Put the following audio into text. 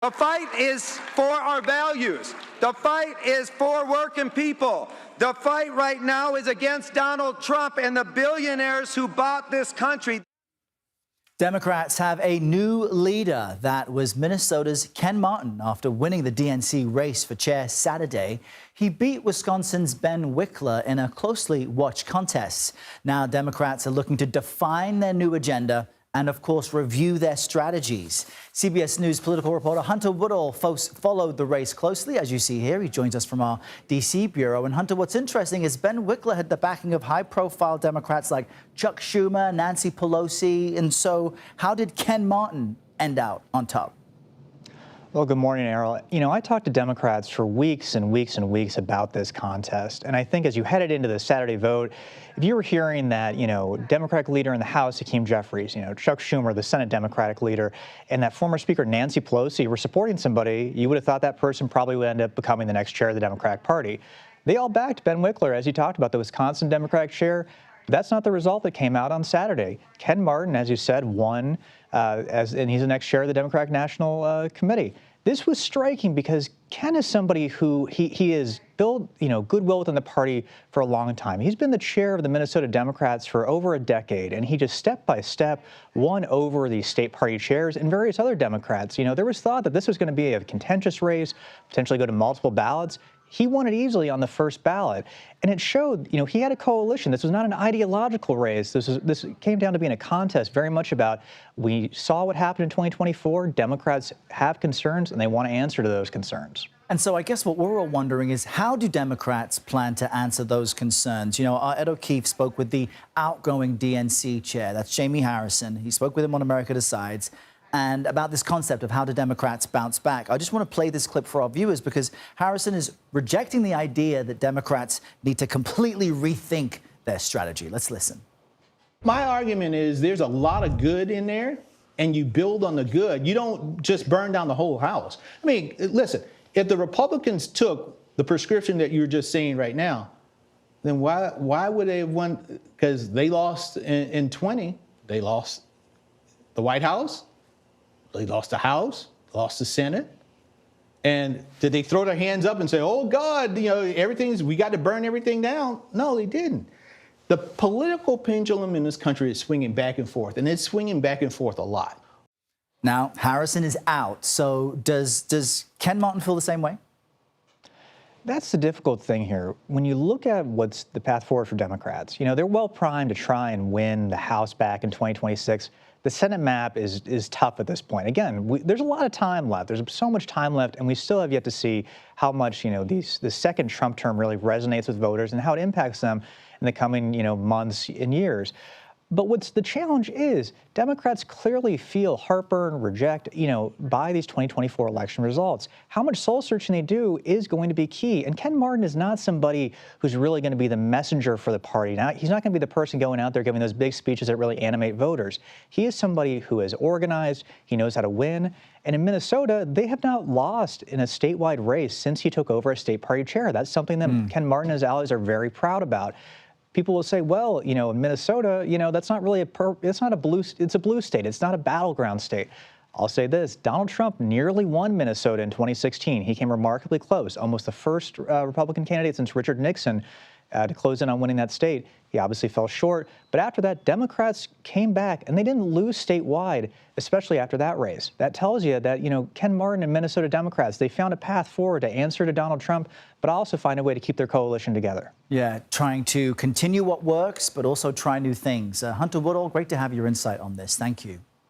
The fight is for our values. The fight is for working people. The fight right now is against Donald Trump and the billionaires who bought this country. Democrats have a new leader. That was Minnesota's Ken Martin. After winning the DNC race for chair Saturday, he beat Wisconsin's Ben Wikler in a closely watched contest. Now Democrats are looking to define their new agenda and, of course, review their strategies. CBS News political reporter Hunter Woodall followed the race closely. As you see here, he joins us from our D.C. bureau. And Hunter, what's interesting is Ben Wikler had the backing of high-profile Democrats like Chuck Schumer, Nancy Pelosi. And so how did Ken Martin end out on top? Well, good morning, Errol. You know, I talked to Democrats for weeks and weeks and weeks about this contest. And I think as you headed into the Saturday vote, if you were hearing that, Democratic leader in the House, Hakeem Jeffries, Chuck Schumer, the Senate Democratic leader, and that former Speaker Nancy Pelosi were supporting somebody, you would have thought that person probably would end up becoming the next chair of the Democratic Party. They all backed Ben Wikler, as you talked about, the Wisconsin Democratic chair. That's not the result that came out on Saturday. Ken Martin, as you said, won, and he's the next chair of the Democratic National Committee. This was striking because Ken is somebody who he has built, goodwill within the party for a long time. He's been the chair of the Minnesota Democrats for over a decade, and he just step by step won over the state party chairs and various other Democrats. There was thought that this was going to be a contentious race, potentially go to multiple ballots. He won it easily on the first ballot, and it showed, he had a coalition. This was not an ideological race. This came down to being a contest very much about, we saw what happened in 2024. Democrats have concerns, and they want to answer to those concerns. And so I guess what we're all wondering is, how do Democrats plan to answer those concerns? Ed O'Keefe spoke with the outgoing DNC chair. That's Jamie Harrison. He spoke with him on America Decides, and about this concept of how do Democrats bounce back. I just want to play this clip for our viewers because Harrison is rejecting the idea that Democrats need to completely rethink their strategy. Let's listen. My argument is there's a lot of good in there, and you build on the good. You don't just burn down the whole house. I mean, listen, if the Republicans took the prescription that you're just saying right now, then why would they have won? Because they lost in 20. They lost the White House. They lost the House, lost the Senate. And did they throw their hands up and say, oh, God, we got to burn everything down? No, they didn't. The political pendulum in this country is swinging back and forth, and it's swinging back and forth a lot. Now, Harrison is out. So does Ken Martin feel the same way? That's the difficult thing here. When you look at what's the path forward for Democrats, they're well primed to try and win the House back in 2026. The Senate map is tough at this point. Again, there's a lot of time left. There's so much time left, and we still have yet to see how much, the second Trump term really resonates with voters and how it impacts them in the coming, months and years. But what's the challenge is Democrats clearly feel heartburn, reject, by these 2024 election results. How much soul searching they do is going to be key. And Ken Martin is not somebody who's really going to be the messenger for the party. Now, he's not going to be the person going out there giving those big speeches that really animate voters. He is somebody who is organized. He knows how to win. And in Minnesota, they have not lost in a statewide race since he took over as state party chair. That's something that Ken Martin and his allies are very proud about. People will say, well, in Minnesota, that's not really it's a blue state. It's not a battleground state. I'll say this, Donald Trump nearly won Minnesota in 2016. He came remarkably close, almost the first Republican candidate since Richard Nixon to close in on winning that state. He obviously fell short. But after that, Democrats came back, and they didn't lose statewide, especially after that race. That tells you that, Ken Martin and Minnesota Democrats, they found a path forward to answer to Donald Trump, but also find a way to keep their coalition together. Yeah, trying to continue what works, but also try new things. Hunter Woodall, great to have your insight on this. Thank you.